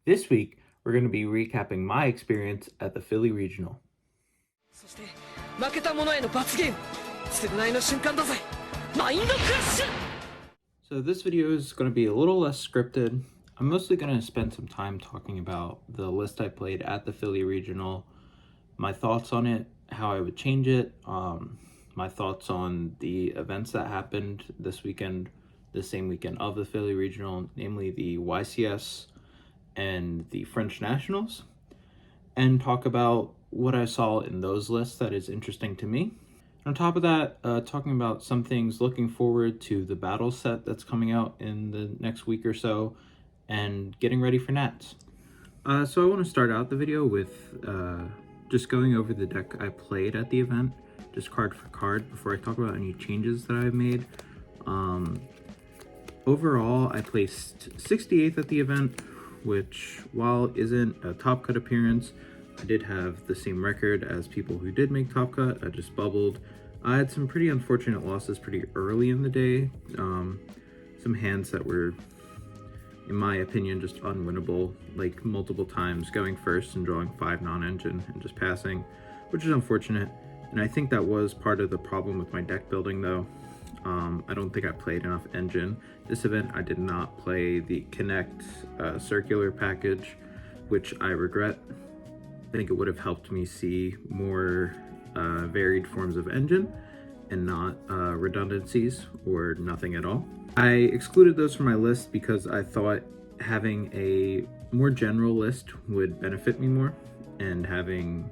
This week, we're going to be recapping my experience at the Philly Regional. So this video is going to be a little less scripted. I'm mostly going to spend some time talking about the list I played at the Philly Regional, my thoughts on it, how I would change it, my thoughts on the events that happened this weekend, the same weekend of the Philly Regional, namely the YCS and the French Nationals, and talk about what I saw in those lists that is interesting to me. On top of that, talking about some things, looking forward to the battle set that's coming out in the next week or so, and getting ready for Nats. So I want to start out the video with just going over the deck I played at the event, just card for card, before I talk about any changes that I've made. Overall, I placed 68th at the event, which, while isn't a top cut appearance, I did have the same record as people who did make top cut. I just bubbled. I had some pretty unfortunate losses pretty early in the day. Some hands that were, in my opinion, just unwinnable, like multiple times going first and drawing 5 non-engine and just passing, which is unfortunate. And I think that was part of the problem with my deck building though. I don't think I played enough engine. This event I did not play the Connect circular package, which I regret. I think it would have helped me see more varied forms of engine and not redundancies or nothing at all. I excluded those from my list because I thought having a more general list would benefit me more, and having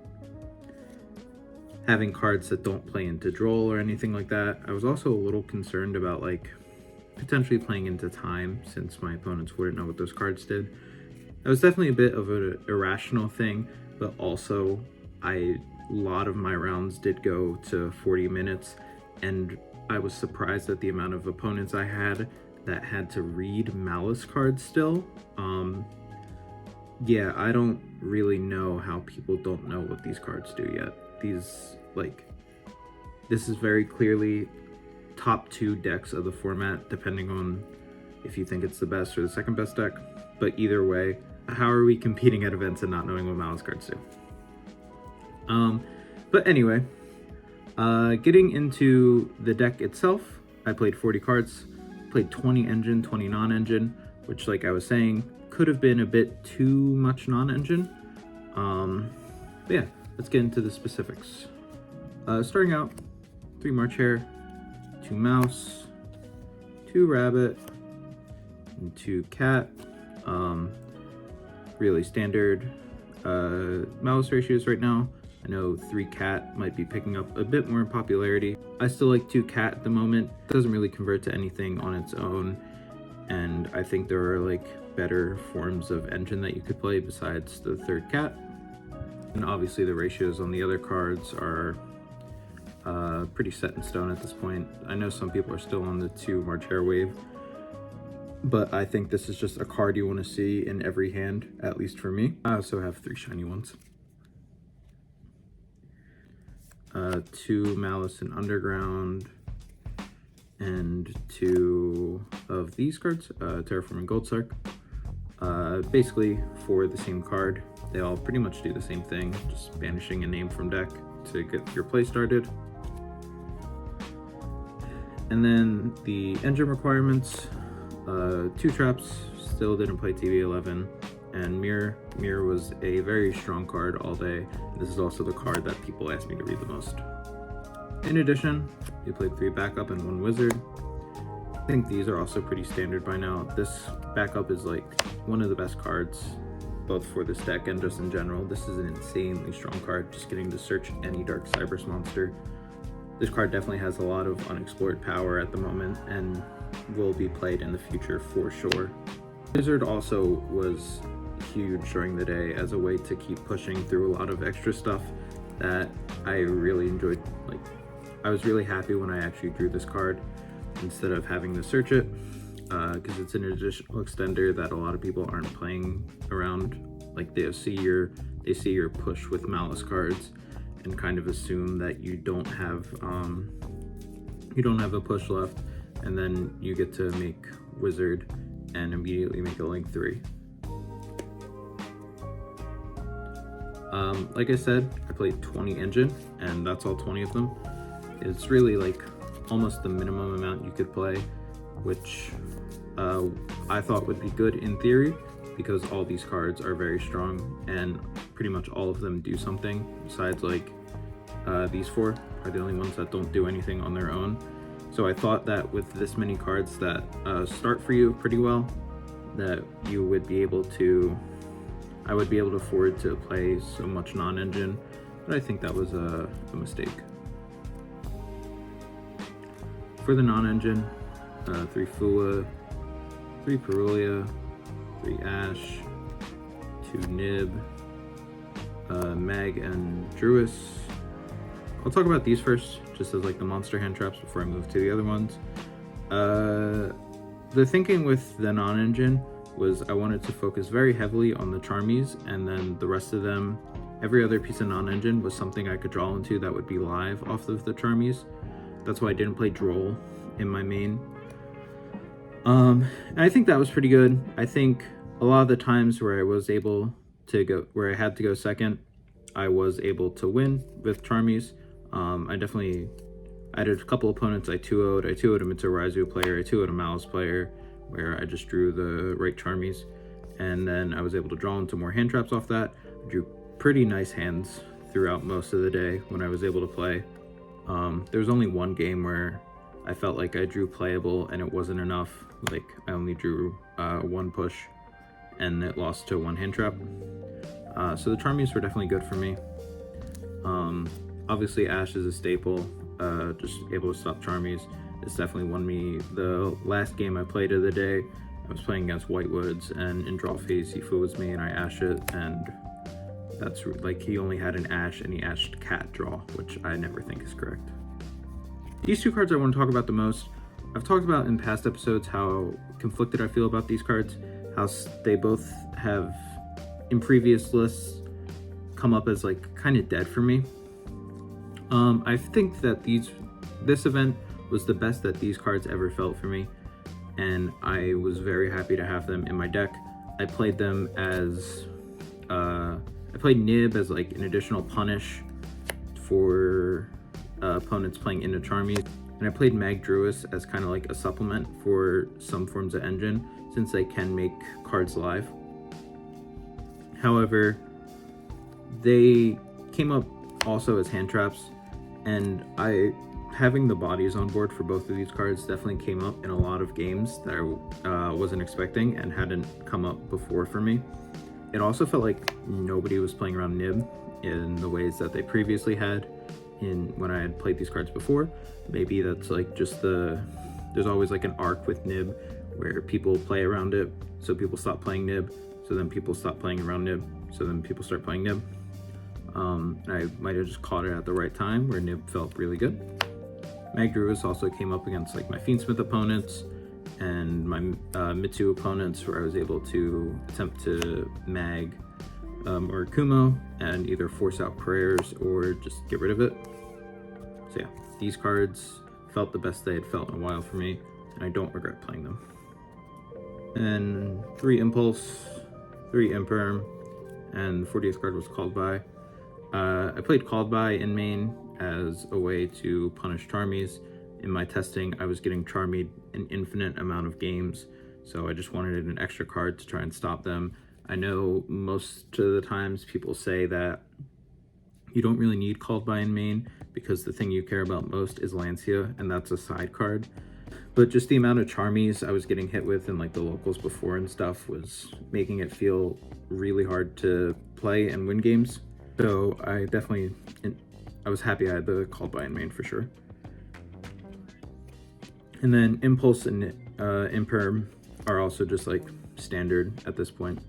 cards that don't play into droll or anything like that. I was also a little concerned about like potentially playing into time, since my opponents wouldn't know what those cards did. That was definitely a bit of an irrational thing, but also a lot of my rounds did go to 40 minutes, and I was surprised at the amount of opponents I had that had to read Malice cards still. Yeah, I don't really know how people don't know what these cards do yet. This is very clearly top 2 decks of the format, depending on if you think it's the best or the second best deck. But either way, how are we competing at events and not knowing what Malice cards do? But anyway, getting into the deck itself, I played 40 cards, played 20 engine, 20 non-engine, which, like I was saying, could have been a bit too much non-engine. But yeah, let's get into the specifics. Starting out, 3 March Hare, 2 Mouse, 2 Rabbit, and 2 Cat. Really standard Mouse ratios right now. I know 3 Cat might be picking up a bit more in popularity. I still like 2 Cat at the moment. It doesn't really convert to anything on its own, and I think there are like better forms of engine that you could play besides the 3rd Cat. And obviously the ratios on the other cards are pretty set in stone at this point. I know some people are still on the 2 March Hare wave, but I think this is just a card you want to see in every hand, at least for me. I also have 3 shiny ones. 2 Malice and Underground, and 2 of these cards, Terraforming Goldsark. Basically for the same card. They all pretty much do the same thing, just banishing a name from deck to get your play started. And then the engine requirements, 2 traps, still didn't play TV11, and Mirror. Mirror was a very strong card all day. This is also the card that people asked me to read the most. In addition, we played 3 backup and 1 wizard. I think these are also pretty standard by now. This backup is like one of the best cards, both for this deck and just in general. This is an insanely strong card, just getting to search any Dark Cyberse monster. This card definitely has a lot of unexplored power at the moment and will be played in the future for sure. Wizard also was huge during the day as a way to keep pushing through a lot of extra stuff that I really enjoyed. Like, I was really happy when I actually drew this card instead of having to search it, because it's an additional extender that a lot of people aren't playing around. Like, they see your push with Malice cards and kind of assume that you don't have a push left, and then you get to make Wizard and immediately make a Link 3. Like I said, I played 20 engine, and that's all 20 of them. It's really like almost the minimum amount you could play, which I thought would be good in theory, because all these cards are very strong and pretty much all of them do something. Besides like these four are the only ones that don't do anything on their own. So I thought that with this many cards that start for you pretty well, that you would be able to, I would be able to afford to play so much non-engine, but I think that was a mistake. For the non-engine, 3 Fua, 3 Perulia, 3 Ash, 2 Nib, Mag and Druis. I'll talk about these first, just as like the monster hand traps before I move to the other ones. The thinking with the non-engine was I wanted to focus very heavily on the Charmies, and then the rest of them, every other piece of non-engine was something I could draw into that would be live off of the Charmies. That's why I didn't play Droll in my main. And I think that was pretty good. I think a lot of the times where I was able to go, where I had to go second, I was able to win with Charmies. I had a couple opponents I 2-0'd. I 2-0'd a Mitsuraizu player, I 2-0'd a Malice player, where I just drew the right Charmies. And then I was able to draw into more hand traps off that. I drew pretty nice hands throughout most of the day when I was able to play. There was only one game where I felt like I drew playable and it wasn't enough. Like I only drew 1 push and it lost to 1 hand trap. So the Charmies were definitely good for me. Obviously Ash is a staple, just able to stop Charmies. It's definitely won me the last game I played of the day. I was playing against Whitewoods, and in draw phase he fools me and I Ash it, and that's like he only had an Ash and he Ashed Cat draw, which I never think is correct. These 2 cards I want to talk about the most. I've talked about in past episodes how conflicted I feel about these cards, how they both have in previous lists come up as like kind of dead for me. I think that this event was the best that these cards ever felt for me, and I was very happy to have them in my deck. I played them as I played Nib as like an additional punish for opponents playing into Charmies, and I played Mag Druis as kind of like a supplement for some forms of engine, since they can make cards live. However, they came up also as hand traps, and having the bodies on board for both of these cards definitely came up in a lot of games that I wasn't expecting and hadn't come up before for me. It also felt like nobody was playing around Nib in the ways that they previously had when I had played these cards before. Maybe that's like just there's always like an arc with Nib where people play around it, so people stop playing Nib, so then people stop playing around Nib, so then people start playing Nib. I might have just caught it at the right time where Nib felt really good. Mag Druis also came up against like my Fiendsmith opponents and my Mitsu opponents, where I was able to attempt to Mag or Kumo and either force out prayers or just get rid of it. So yeah, these cards felt the best they had felt in a while for me, and I don't regret playing them. And 3 Impulse, 3 Imperm, and the 40th card was Called By. I played Called By in main as a way to punish Charmies. In my testing, I was getting Charmied an infinite amount of games, so I just wanted an extra card to try and stop them. I know most of the times people say that you don't really need Called By in main because the thing you care about most is Lancia, and that's a side card. But just the amount of Charmies I was getting hit with in like the locals before and stuff was making it feel really hard to play and win games. So I was happy I had the Called By in main for sure. And then Impulse and Imperm are also just like standard at this point.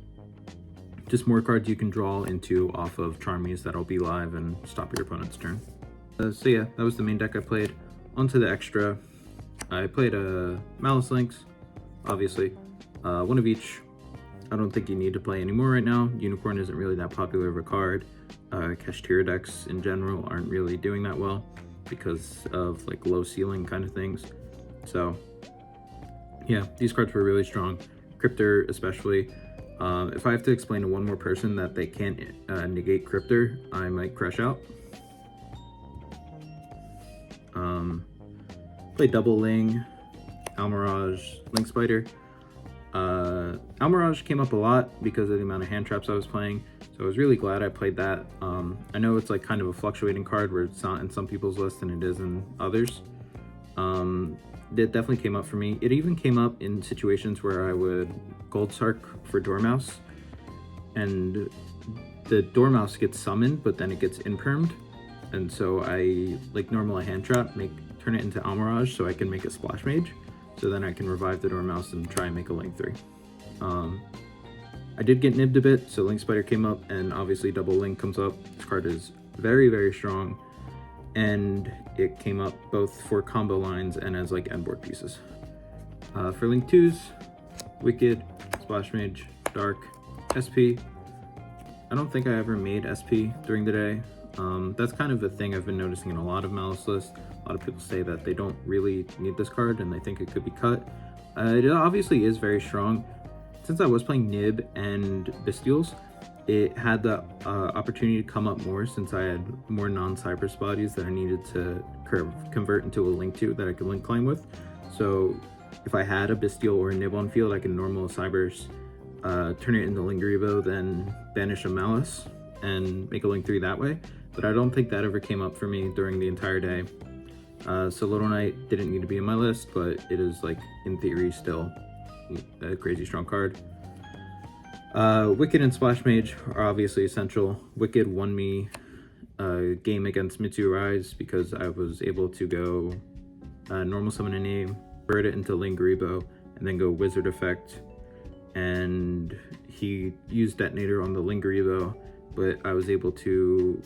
Just more cards you can draw into off of Charmies that'll be live and stop your opponent's turn. So yeah, that was the main deck I played. Onto the extra. I played Malice Links, obviously. 1 of each. I don't think you need to play anymore right now. Unicorn isn't really that popular of a card. Kashtira decks in general aren't really doing that well because of like low ceiling kind of things. So yeah, these cards were really strong. Cryptor especially. If I have to explain to one more person that they can't negate Cryptor, I might crash out. Play Double Ling, Almirage, Link Spider. Almirage came up a lot because of the amount of hand traps I was playing, so I was really glad I played that. I know it's like kind of a fluctuating card where it's not in some people's list and it is in others. It definitely came up for me. It even came up in situations where I would Gold Sark for Dormouse, and the Dormouse gets summoned, but then it gets impermed, and so I like normal a hand trap, turn it into Almirage so I can make a Splash Mage, so then I can revive the Dormouse and try and make a Link 3. I did get nibbed a bit, so Link Spider came up, and obviously Double Link comes up. This card is very, very strong, and it came up both for combo lines and as like end board pieces. For Link 2s, Wicked, Splash Mage, Dark, SP. I don't think I ever made SP during the day. That's kind of a thing I've been noticing in a lot of Malice lists. A lot of people say that they don't really need this card and they think it could be cut. It obviously is very strong. Since I was playing Nib and Bestials, it had the opportunity to come up more since I had more non-Cypress bodies that I needed to convert into a Link 2 that I could Link climb with. So if I had a Bestial or a Nib on field, I can normal Cybers, turn it into Lingeribo, then banish a Malice and make a Link 3 that way. But I don't think that ever came up for me during the entire day. So Little Knight didn't need to be in my list, but it is like in theory still a crazy strong card. Wicked and Splash Mage are obviously essential. Wicked won me a game against Mitsu Rise because I was able to go normal summon a name, convert it into Lingeribo, and then go Wizard Effect. And he used Detonator on the Lingeribo, but I was able to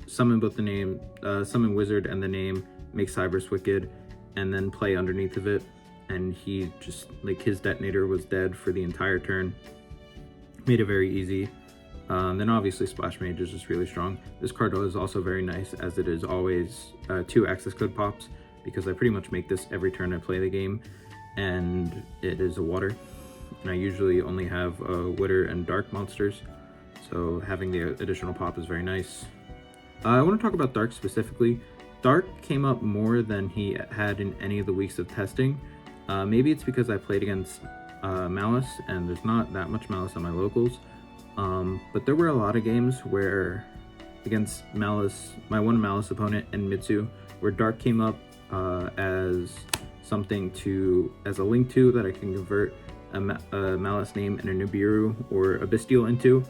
summon both the name, summon Wizard and the name, make Cybers Wicked, and then play underneath of it. And he just, like, his Detonator was dead for the entire turn. Made it very easy. Then obviously Splash Mage is just really strong. This card is also very nice, as it is always 2 access code pops, because I pretty much make this every turn I play the game, and it is a water. And I usually only have Witter and Dark monsters, so having the additional pop is very nice. I want to talk about Dark specifically. Dark came up more than he had in any of the weeks of testing. Maybe it's because I played against Malice, and there's not that much Malice on my locals. But there were a lot of games where, against Malice, my one Malice opponent and Mitsu, where Dark came up as something as a Link 2 that I can convert a Malice name and a Nibiru or a Bestial into.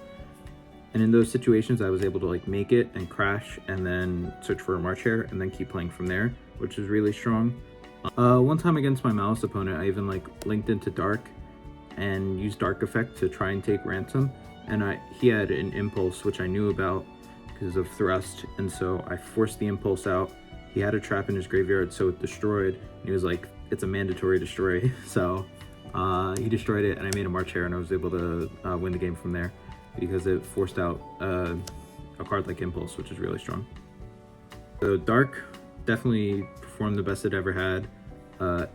And in those situations, I was able to like make it and crash and then search for a March Hare and then keep playing from there, which is really strong. One time against my Malice opponent, I even like linked into Dark and used Dark Effect to try and take Ransom. And he had an Impulse, which I knew about because of Thrust. And so I forced the Impulse out. He had a trap in his graveyard, so it destroyed. And he was like, it's a mandatory destroy. So he destroyed it and I made a March Hare and I was able to win the game from there, because it forced out a card like Impulse, which is really strong. So Dark definitely performed the best it ever had.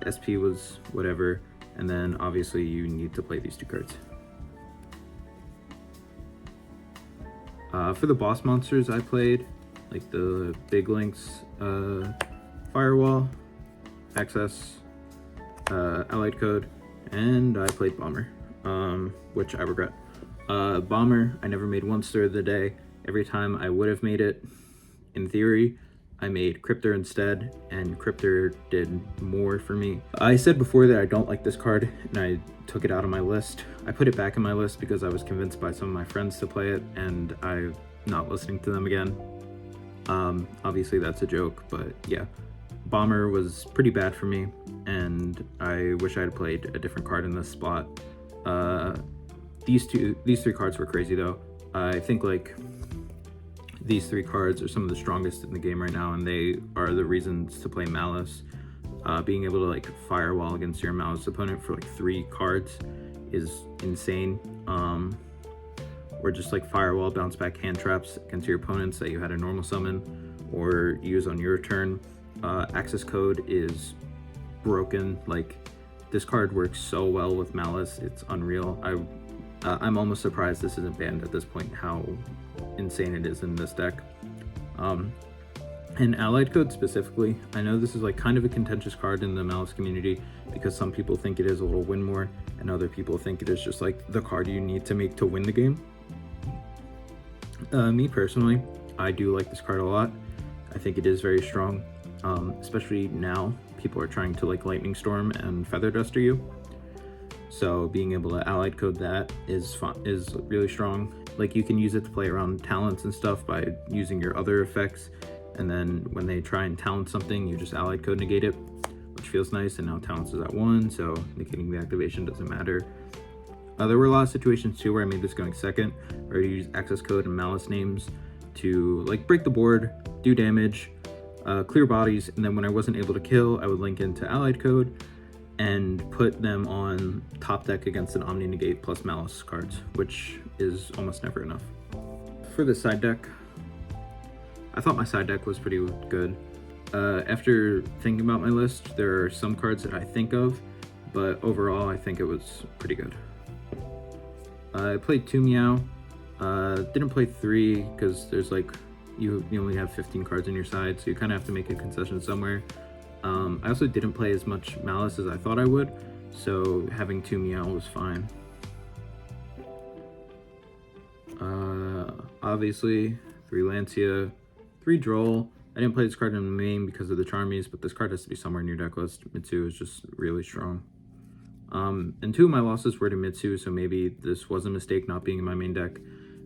SP was whatever, and then obviously you need to play these 2 cards. For the boss monsters I played, like the big links, Firewall, Access, Allied Code, and I played Bomber, which I regret. Bomber, I never made one stir of the day. Every time I would have made it, in theory, I made Cryptor instead, and Cryptor did more for me. I said before that I don't like this card, and I took it out of my list. I put it back in my list because I was convinced by some of my friends to play it, and I'm not listening to them again. Obviously that's a joke, but yeah. Bomber was pretty bad for me, and I wish I had played a different card in this spot. These 3 cards were crazy though. I think like these 3 cards are some of the strongest in the game right now, and they are the reasons to play Malice. Being able to like Firewall against your Malice opponent for like 3 cards is insane. Or just like Firewall, bounce back hand traps against your opponents that you had a normal summon or use on your turn. Access Code is broken. Like, this card works so well with Malice, it's unreal. I'm almost surprised this isn't banned at this point, how insane it is in this deck. And Allied Code specifically, I know this is like kind of a contentious card in the Malice community because some people think it is a little win more and other people think it is just like the card you need to make to win the game. Me personally, I do like this card a lot. I think it is very strong, especially now people are trying to like Lightning Storm and Feather Duster you. So being able to Allied Code that is really strong. Like you can use it to play around talents and stuff by using your other effects, and then when they try and talent something, you just Allied Code negate it, which feels nice. And now talents is at 1, so negating the activation doesn't matter. There were a lot of situations too where I made this going second, where I use access code and Malice names to like break the board, do damage, clear bodies, and then when I wasn't able to kill, I would link into Allied Code and put them on top deck against an Omni Negate plus Malice cards, which is almost never enough. For the side deck, I thought my side deck was pretty good. After thinking about my list, there are some cards that I think of, but overall I think it was pretty good. I played 2 Meow, didn't play 3 because there's like, you only have 15 cards in your side, so you kind of have to make a concession somewhere. I also didn't play as much Malice as I thought I would, so having 2 Meow was fine. Obviously, 3 Lancia, 3 Droll. I didn't play this card in the main because of the Charmies, but this card has to be somewhere in your deck list. Mitsu is just really strong. And 2 of my losses were to Mitsu, so maybe this was a mistake not being in my main deck,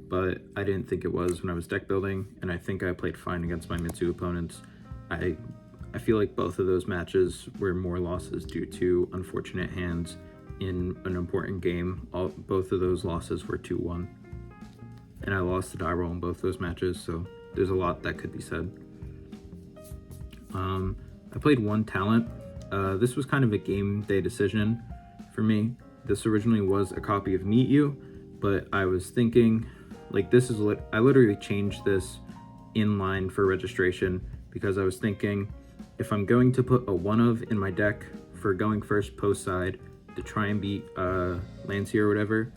but I didn't think it was when I was deck building, and I think I played fine against my Mitsu opponents. I feel like both of those matches were more losses due to unfortunate hands in an important game. Both of those losses were 2-1. And I lost the die roll in both those matches, so there's a lot that could be said. I played 1 talent. This was kind of a game day decision for me. This originally was a copy of Meet You, but I was thinking, like, I literally changed this in line for registration because I was thinking, if I'm going to put a 1-of in my deck for going first post side to try and beat Lancia or whatever,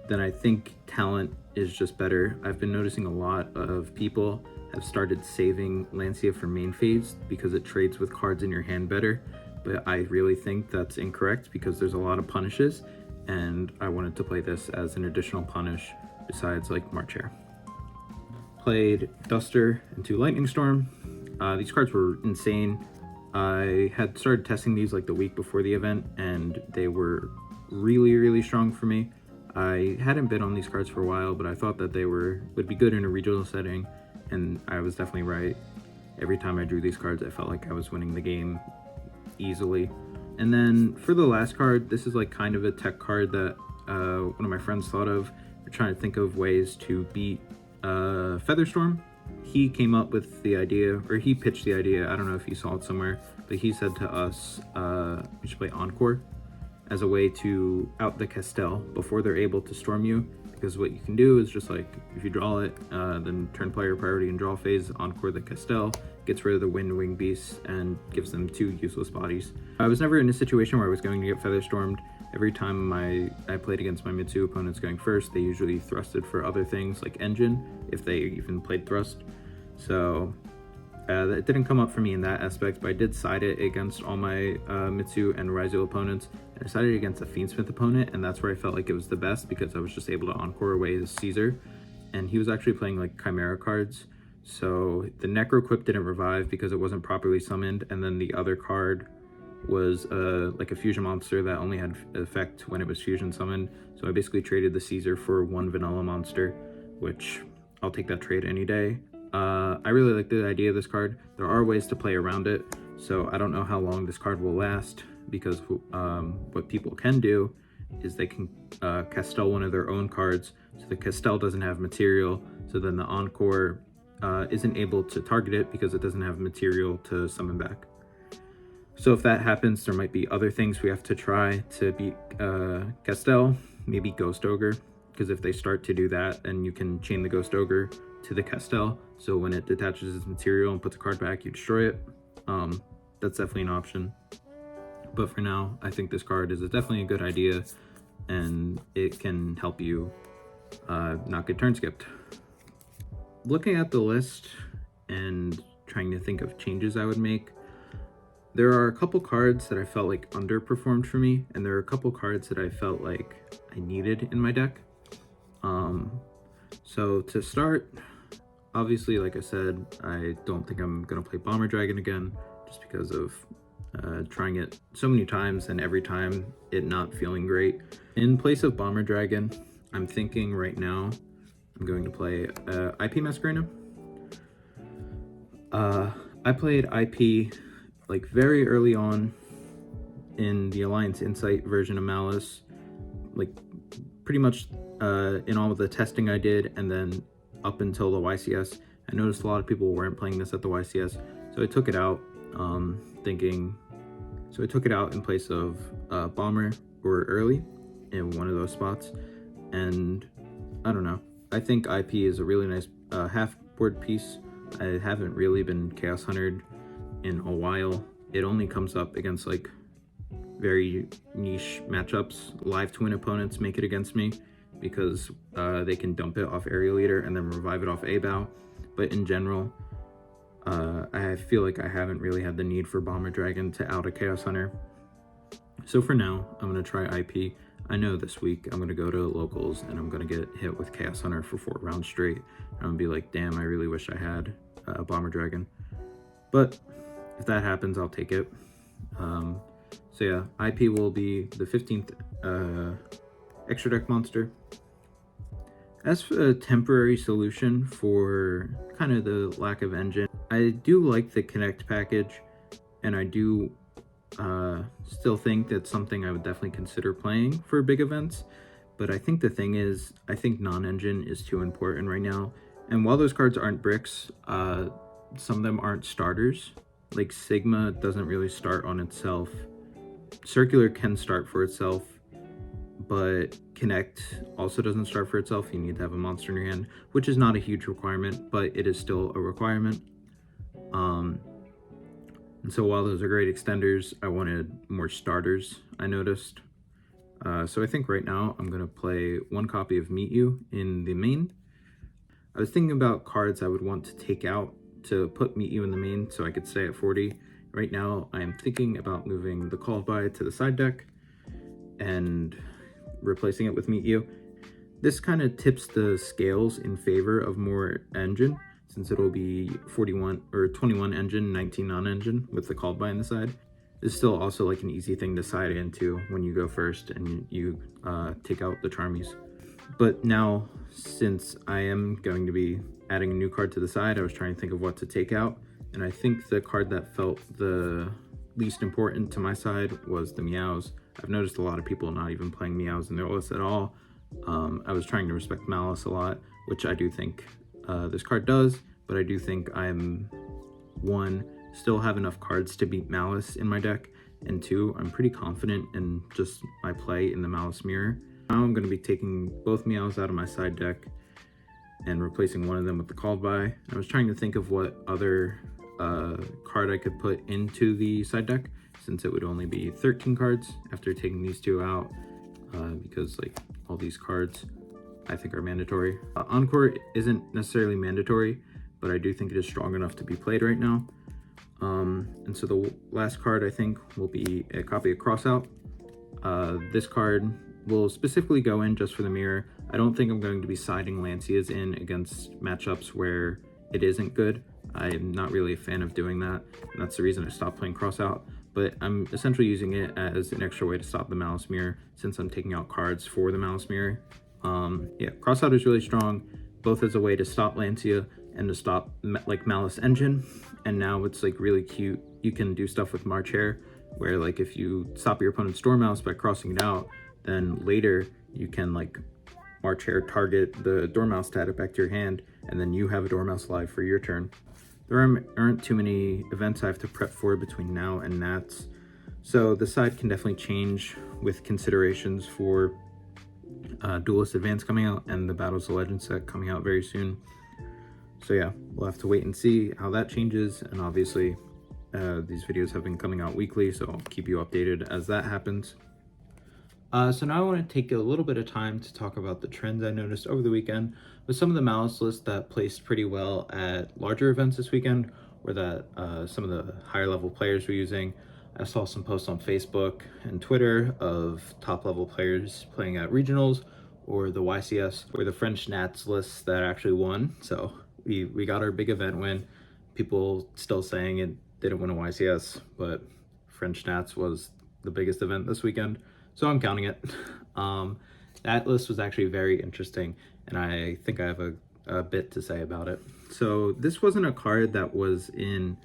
then I think talent is just better. I've been noticing a lot of people have started saving Lancia for main phase because it trades with cards in your hand better, but I really think that's incorrect because there's a lot of punishes, and I wanted to play this as an additional punish besides like March Hare. Played Duster and 2 Lightning Storm. These cards were insane. I had started testing these like the week before the event, and they were really strong for me. I hadn't been on these cards for a while, but I thought that they would be good in a regional setting, and I was definitely right. Every time I drew these cards, I felt like I was winning the game easily. And then for the last card, this is like kind of a tech card that one of my friends thought of. We're trying to think of ways to beat Featherstorm. He came up with the idea, or he pitched the idea, I don't know if you saw it somewhere, but he said to us, we should play Encore as a way to out the Castell before they're able to storm you, because what you can do is just like, if you draw it, then turn player priority and draw phase, Encore the Castell, gets rid of the Wind Wing Beasts, and gives them 2 useless bodies. I was never in a situation where I was going to get Featherstormed. Every time I played against my Mitsu opponents going first, they usually thrusted for other things like Engine, if they even played Thrust. So it didn't come up for me in that aspect, but I did side it against all my Mitsu and Ryzo opponents, and I sided against a Fiendsmith opponent, and that's where I felt like it was the best because I was just able to Encore away his Caesar, and he was actually playing like Chimera cards. So the Necroquip didn't revive because it wasn't properly summoned, and then the other card was like a fusion monster that only had effect when it was fusion summoned. So I basically traded the Caesar for 1 vanilla monster, which I'll take that trade any day. I really like the idea of this card. There are ways to play around it, so I don't know how long this card will last, because what people can do is they can Castell one of their own cards, so the Castell doesn't have material, so then the Encore isn't able to target it because it doesn't have material to summon back. So if that happens, there might be other things we have to try to beat Castell, maybe Ghost Ogre, because if they start to do that, then you can chain the Ghost Ogre to the Castell, so when it detaches its material and puts a card back, you destroy it. That's definitely an option. But for now, I think this card is definitely a good idea. and it can help you not get turn skipped. Looking at the list and trying to think of changes I would make, there are a couple cards that I felt like underperformed for me, and there are a couple cards that I felt like I needed in my deck. So to start, obviously, like I said, I don't think I'm gonna play Bomber Dragon again, just because of trying it so many times and every time it not feeling great. In place of Bomber Dragon, I'm thinking right now I'm going to play IP Masquerena. I played IP like very early on in the Alliance Insight version of Malice, like pretty much in all of the testing I did, and then up until the YCS. I noticed a lot of people weren't playing this at the YCS, so I took it out so I took it out in place of Bomber or Early in one of those spots, and I don't know, I think IP is a really nice half board piece. I haven't really been Chaos Huntered in a while. It only comes up against like very niche matchups. Live twin opponents make it against me because they can dump it off Area Leader and then revive it off A-Bow. But in general, I feel like I haven't really had the need for Bomber Dragon to out a Chaos Hunter. So for now, I'm going to try IP. I know this week I'm going to go to locals and I'm going to get hit with Chaos Hunter for 4 rounds straight. I'm going to be like, damn, I really wish I had Bomber Dragon. But if that happens, I'll take it. So yeah, IP will be the 15th extra deck monster. As for a temporary solution for kind of the lack of engine, I do like the Connect package, and I do still think that's something I would definitely consider playing for big events. But I think the thing is, I think non-engine is too important right now. And while those cards aren't bricks, some of them aren't starters. Like Sigma doesn't really start on itself. Circular can start for itself, but Connect also doesn't start for itself. You need to have a monster in your hand, which is not a huge requirement, but it is still a requirement. And so while those are great extenders, I wanted more starters, I noticed. So I think right now I'm going to play 1 copy of Meet You in the main. I was thinking about cards I would want to take out to put Meet You in the main so I could stay at 40. Right now I'm thinking about moving the Call By to the side deck and replacing it with Meet You. This kind of tips the scales in favor of more engine, since it'll be 41 or 21 engine, 19 non-engine with the Called By in the side. It's still also like an easy thing to side into when you go first and you take out the Charmies. But now, since I am going to be adding a new card to the side, I was trying to think of what to take out, and I think the card that felt the least important to my side was the Meows. I've noticed a lot of people not even playing Meows in their list at all. I was trying to respect Malice a lot, which I do think this card does, but I do think I'm, 1, still have enough cards to beat Malice in my deck, and 2, I'm pretty confident in just my play in the Malice mirror. Now I'm going to be taking both Meows out of my side deck and replacing one of them with the Called By. I was trying to think of what other card I could put into the side deck, since it would only be 13 cards after taking these 2 out, because like all these cards I think are mandatory. Encore isn't necessarily mandatory, but I do think it is strong enough to be played right now. And so the last card I think will be a copy of Crossout. This card will specifically go in just for the mirror. I don't think I'm going to be siding Lancias in against matchups where it isn't good. I'm not really a fan of doing that, and that's the reason I stopped playing Crossout. But I'm essentially using it as an extra way to stop the Malice mirror, since I'm taking out cards for the Malice mirror. Yeah, Crossout is really strong, both as a way to stop Lancia and to stop like Malice Engine. And now it's like really cute. You can do stuff with March Hare, where like if you stop your opponent's Dormouse by crossing it out, then later you can like March Hare target the Dormouse to add it back to your hand, and then you have a Dormouse live for your turn. There aren't too many events I have to prep for between now and Nats, so the side can definitely change with considerations for Duelist Advance coming out and the Battles of Legends set coming out very soon. So yeah, we'll have to wait and see how that changes, and obviously these videos have been coming out weekly, so I'll keep you updated as that happens. So now I want to take a little bit of time to talk about the trends I noticed over the weekend with some of the Malice lists that placed pretty well at larger events this weekend, or that some of the higher level players were using. I saw some posts on Facebook and Twitter of top level players playing at regionals, or the YCS, or the French Nats lists that actually won. So we got our big event win. People still saying it didn't win a YCS, but French Nats was the biggest event this weekend, so I'm counting it. That list was actually very interesting, and I think I have a bit to say about it. So this wasn't a card that was in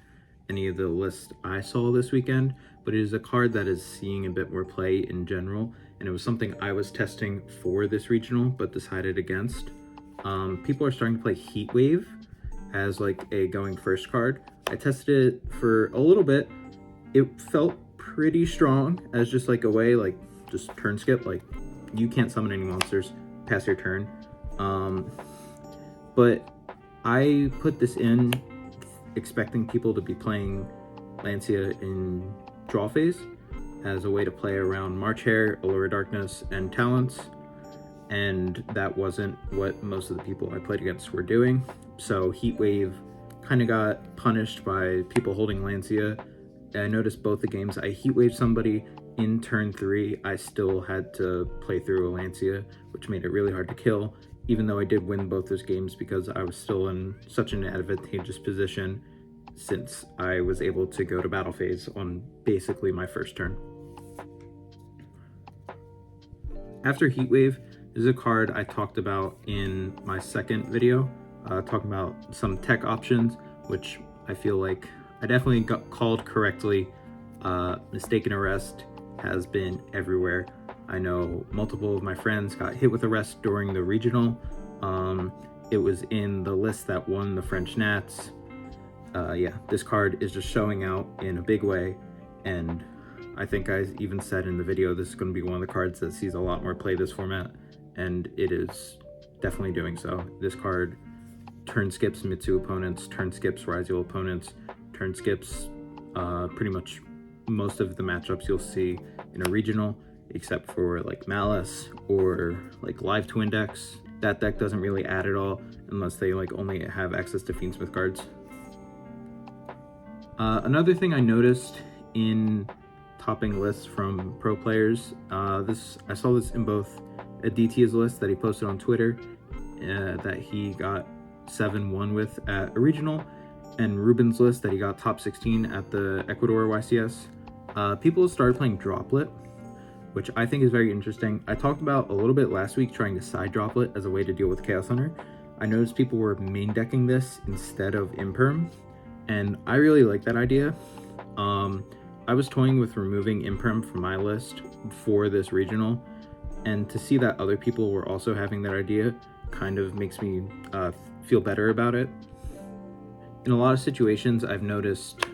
any of the lists I saw this weekend, but it is a card that is seeing a bit more play in general, and it was something I was testing for this regional but decided against. People are starting to play Heat Wave as like a going first card. I tested it for a little bit. It felt pretty strong as just like a way, like just turn skip, like you can't summon any monsters, pass your turn. But I put this in expecting people to be playing Lancia in draw phase as a way to play around March Hare, Allure Darkness, and Talents, and that wasn't what most of the people I played against were doing. So Heat Wave kind of got punished by people holding Lancia. I noticed both the games I Heat Waved somebody in turn 3, I still had to play through a Lancia, which made it really hard to kill, even though I did win both those games because I was still in such an advantageous position since I was able to go to battle phase on basically my first turn. After Heat Wave is a card I talked about in my second video, talking about some tech options, which I feel like I definitely got called correctly. Mistaken arrest has been everywhere. I know multiple of my friends got hit with arrest during the regional. It was in the list that won the French Nats. Yeah, this card is just showing out in a big way, and I think I even said in the video this is going to be one of the cards that sees a lot more play this format, and it is definitely doing so. This card turn skips Mitsu opponents, turn skips Raziel opponents, turn skips pretty much most of the matchups you'll see in a regional, except for like Malice or like Live Twin decks. That deck doesn't really add at all unless they like only have access to Fiendsmith cards. Another thing I noticed in topping lists from pro players, I saw this in both Aditya's list that he posted on Twitter that he got 7-1 with at a regional, and Ruben's list that he got top 16 at the Ecuador YCS. People started playing Droplet, which I think is very interesting. I talked about a little bit last week trying to side Droplet as a way to deal with Chaos Hunter. I noticed people were main decking this instead of Imperm, and I really like that idea. I was toying with removing Imperm from my list for this regional, and to see that other people were also having that idea kind of makes me feel better about it. In a lot of situations, I've noticed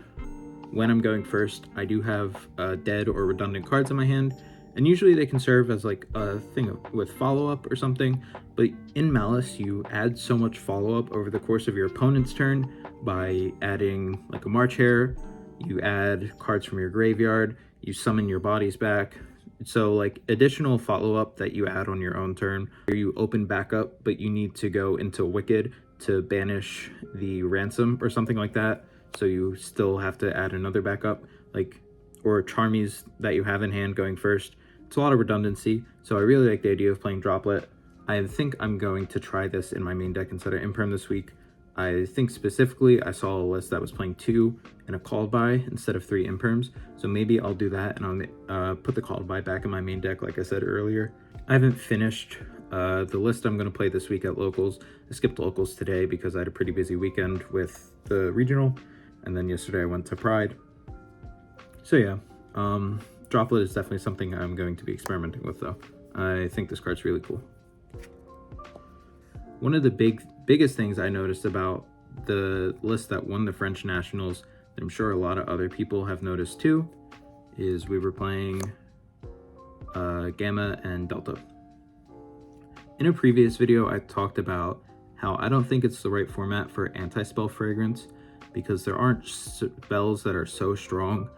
when I'm going first, I do have dead or redundant cards in my hand, and usually they can serve as like a thing with follow-up or something, but in Malice, you add so much follow-up over the course of your opponent's turn by adding like a March Hare, you add cards from your graveyard, you summon your bodies back. So like additional follow-up that you add on your own turn, or you open back up, but you need to go into Wicked to banish the ransom or something like that. So you still have to add another backup, like, or Charmies that you have in hand going first. It's a lot of redundancy. So I really like the idea of playing Droplet. I think I'm going to try this in my main deck instead of Imperm this week. I think specifically I saw a list that was playing 2 and a called by instead of 3 Imperms. So maybe I'll do that and I'll put the called by back in my main deck like I said earlier. I haven't finished the list I'm going to play this week at locals. I skipped locals today because I had a pretty busy weekend with the regional, and then yesterday I went to Pride. So yeah, Droplet is definitely something I'm going to be experimenting with though. I think this card's really cool. One of the biggest things I noticed about the list that won the French Nationals, that I'm sure a lot of other people have noticed too, is we were playing Gamma and Delta. In a previous video, I talked about how I don't think it's the right format for anti-spell fragrance because there aren't spells that are so strong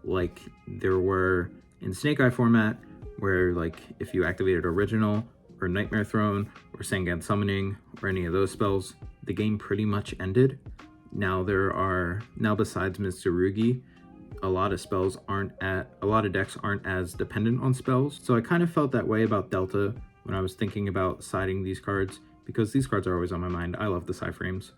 like there were in Snake Eye format, where like if you activated Original or Nightmare Throne or Sangan Summoning or any of those spells, the game pretty much ended. Now besides Mitsurugi, a lot of decks aren't as dependent on spells. So I kind of felt that way about Delta when I was thinking about siding these cards, because these cards are always on my mind. I love the Psy-frames.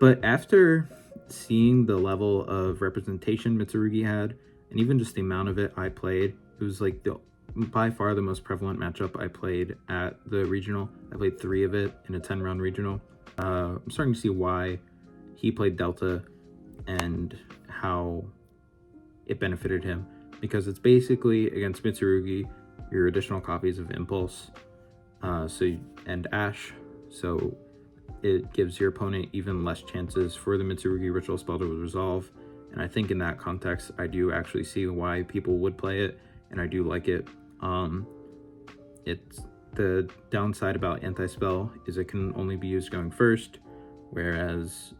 But after seeing the level of representation Mitsurugi had, and even just the amount of it I played, it was like by far the most prevalent matchup I played at the regional. I played 3 of it in a 10-round regional. I'm starting to see why he played Delta and how it benefited him, because it's basically against Mitsurugi your additional copies of Impulse and Ash, so it gives your opponent even less chances for the Mitsurugi ritual spell to resolve. And I think in that context, I do actually see why people would play it, and I do like it. It's the downside about anti-spell is it can only be used going first, whereas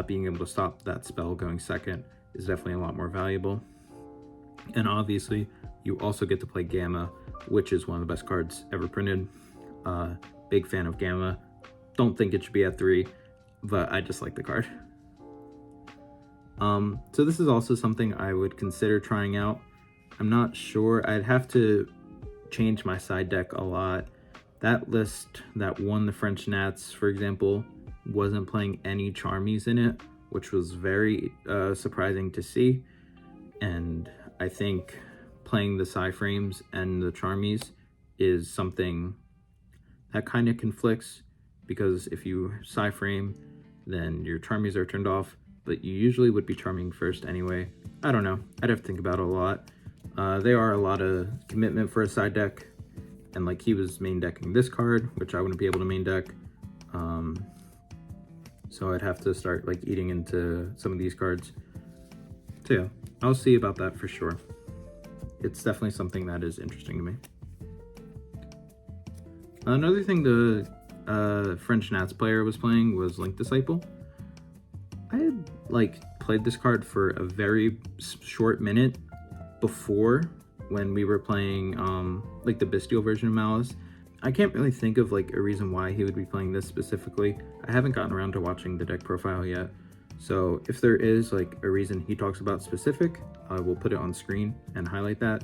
being able to stop that spell going second is definitely a lot more valuable. And obviously, you also get to play Gamma, which is one of the best cards ever printed. Big fan of Gamma. Don't think it should be at 3, but I just like the card. So this is also something I would consider trying out. I'm not sure. I'd have to change my side deck a lot. That list that won the French Nats, for example, wasn't playing any Charmies in it, which was very surprising to see. And I think playing the Psy-frames and the Charmies is something that kind of conflicts, because if you Psy-frame, then your Charmies are turned off, but you usually would be Charming first anyway. I don't know. I'd have to think about it a lot. There are a lot of commitment for a side deck, and like he was main decking this card, which I wouldn't be able to main deck. So I'd have to start like eating into some of these cards. So yeah, I'll see about that for sure. It's definitely something that is interesting to me. Another thing the French Nats player was playing was Link Disciple. I had like played this card for a very short minute before, when we were playing like the Bestial version of Malice. I can't really think of like a reason why he would be playing this specifically. I haven't gotten around to watching the deck profile yet, so if there is like a reason he talks about specific, I will put it on screen and highlight that.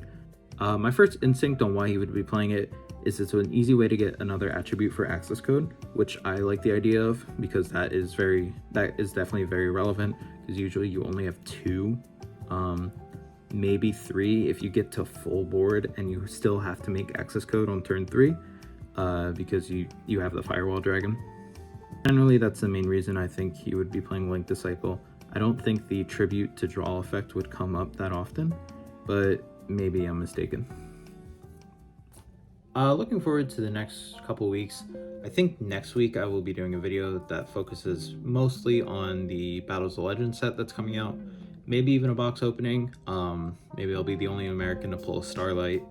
My first instinct on why he would be playing it is it's an easy way to get another attribute for access code, which I like the idea of, because that is definitely very relevant, because usually you only have 2, maybe 3 if you get to full board and you still have to make access code on turn 3, because you have the Firewall Dragon. Generally, that's the main reason I think he would be playing Link Disciple. I don't think the Tribute to Draw effect would come up that often, but maybe I'm mistaken. Looking forward to the next couple weeks. I think next week I will be doing a video that focuses mostly on the Battles of Legends set that's coming out. Maybe even a box opening. Maybe I'll be the only American to pull a Starlight.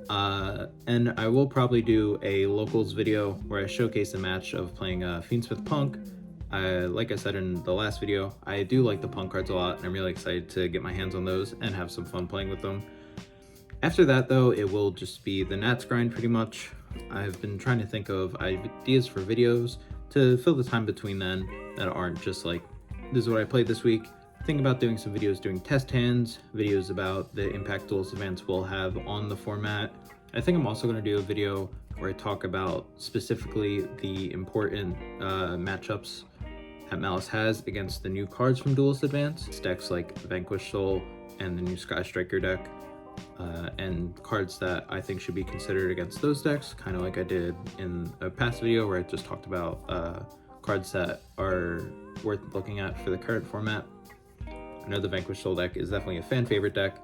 And I will probably do a locals video where I showcase a match of playing Fiendsmith Punk. Like I said in the last video, I do like the Punk cards a lot, and I'm really excited to get my hands on those and have some fun playing with them. After that though, it will just be the Nats grind pretty much. I've been trying to think of ideas for videos to fill the time between then that aren't just like, this is what I played this week. Think about doing some videos doing test hands, videos about the impact Duelist Advance will have on the format. I think I'm also going to do a video where I talk about specifically the important matchups that Malice has against the new cards from Duelist Advance. It's decks like Vanquish Soul and the new Sky Striker deck, and cards that I think should be considered against those decks, kind of like I did in a past video where I just talked about cards that are worth looking at for the current format. I know the Vanquish Soul deck is definitely a fan favorite deck,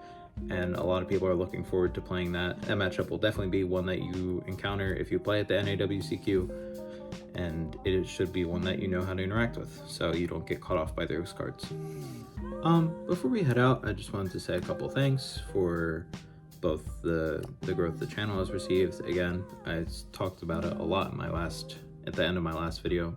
and a lot of people are looking forward to playing that. That matchup will definitely be one that you encounter if you play at the NAWCQ, and it should be one that you know how to interact with, so you don't get caught off by those cards. Before we head out, I just wanted to say a couple thanks for both the growth the channel has received. Again, I talked about it a lot in at the end of my last video,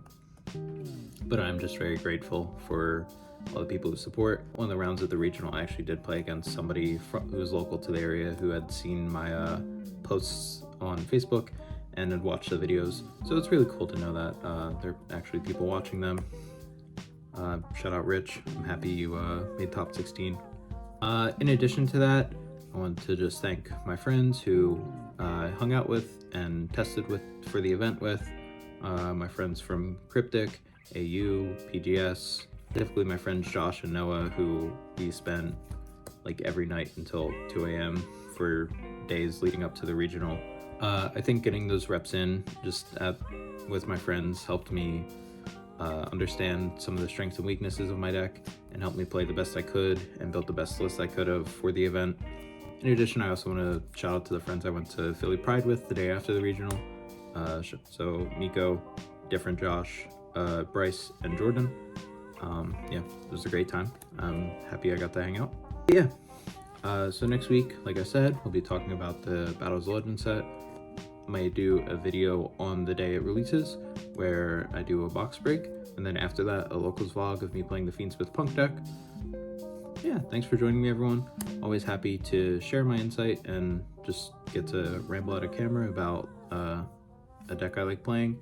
but I'm just very grateful for all the people who support. One of the rounds of the regional, I actually did play against somebody who was local to the area who had seen my posts on Facebook and had watched the videos. So it's really cool to know that there are actually people watching them. Shout out Rich, I'm happy you made top 16. In addition to that, I want to just thank my friends who I hung out with and tested with for the event with. My friends from Cryptic, AU, PGS, specifically my friends Josh and Noah, who we spent like every night until 2 a.m. for days leading up to the regional. I think getting those reps in with my friends helped me understand some of the strengths and weaknesses of my deck and helped me play the best I could and build the best list I could have for the event. In addition, I also want to shout out to the friends I went to Philly Pride with the day after the regional. So Nico, different Josh, Bryce, and Jordan. Yeah, it was a great time. I'm happy I got to hang out. Yeah, so next week, like I said, we'll be talking about the Battles of Legend set. I might do a video on the day it releases where I do a box break, and then after that, a locals vlog of me playing the Fiendsmith Punk deck. Yeah, thanks for joining me, everyone. Always happy to share my insight and just get to ramble at a camera about a deck I like playing,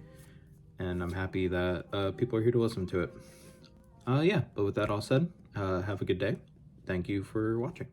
and I'm happy that people are here to listen to it. Yeah, but with that all said, have a good day. Thank you for watching.